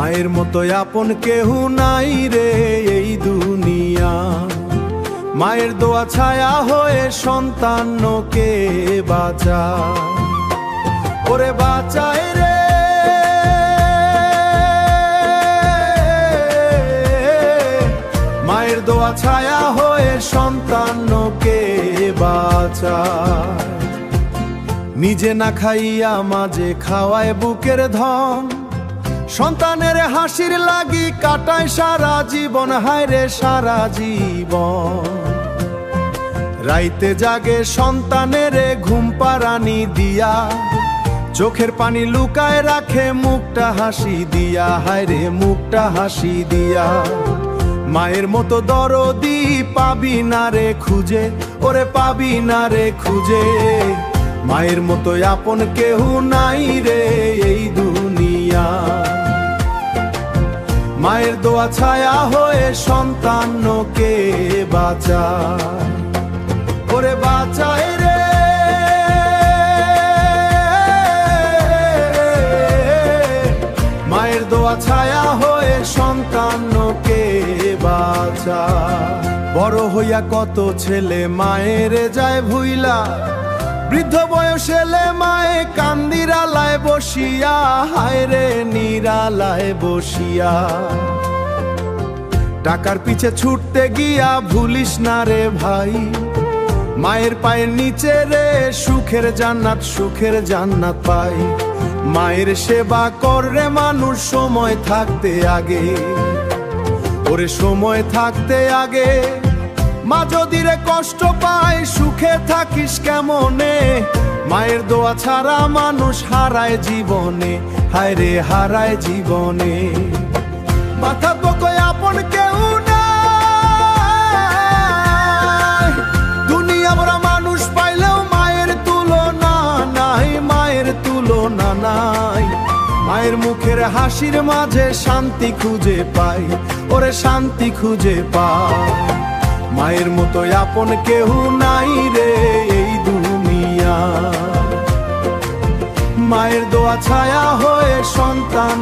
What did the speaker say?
মায়ের মতো আপন কেহ নাই রে এই দুনিয়া। মায়ের দোয়া ছায়া হয়ে সন্তানকে বাঁচায়, ওরে বাঁচায় রে। মায়ের দোয়া ছায়া হয়ে সন্তানকে বাঁচায়। নিজে না খাইয়া মাঝে খাওয়ায় বুকের ধন, সন্তানের হাসির লাগি কাটায় সারা জীবন, হায়রে সারা জীবন। রাইতে জাগে সন্তানের ঘুম পাড়ানি দিয়া, চোখের পানি লুকায় রাখে মুখটা হাসি দিয়া, হায়রে মুখটা হাসি দিয়া। মায়ের মতো দরদি পাবি না রে খুঁজে, ওরে পাবি না রে খুঁজে। মায়ের মতো আপন কেহ নাই রে এই দুনিয়া। মায়ের দোয়া ছায়া হয়ে সন্তানকে বাঁচায়, ওরে বাঁচায় রে। মায়ের দোয়া ছায়া হয়ে সন্তানকে বাঁচায়। বড় হইয়া কত ছেলে মায়ের যায় ভুইলা, বৃদ্ধ বয়সেলে মায়ে কান্দিরালায় বসিয়া, হায়রে নিরালায় বসিয়া। টাকার পিছে ছুটতে গিয়া ভুলিস না রে ভাই, মায়ের পায়ের নিচে রে সুখের জান্নাত, সুখের জান্নাত পাই। মায়ের সেবা কর রে মানুষ সময় থাকতে আগে, ওরে সময় থাকতে আগে। মা যদি রে কষ্ট পায় সুখে থাকিস কেমনে, মায়ের দোয়া ছাড়া মানুষ হারায় জীবনে, হায়রে হারায় জীবনে। মাথা পকয় আপন কেউ নাই, দুনিয়া ভরা মানুষ পাইলেও মায়ের তুলনা নাই, মায়ের তুলনা নাই। মায়ের মুখের হাসির মাঝে শান্তি খুঁজে পাই, ওরে শান্তি খুঁজে পাই। মায়ের মতো আপন কেহ নাই রে এই দুনিয়া। মায়ের দোয়া ছায়া হয়ে সন্তান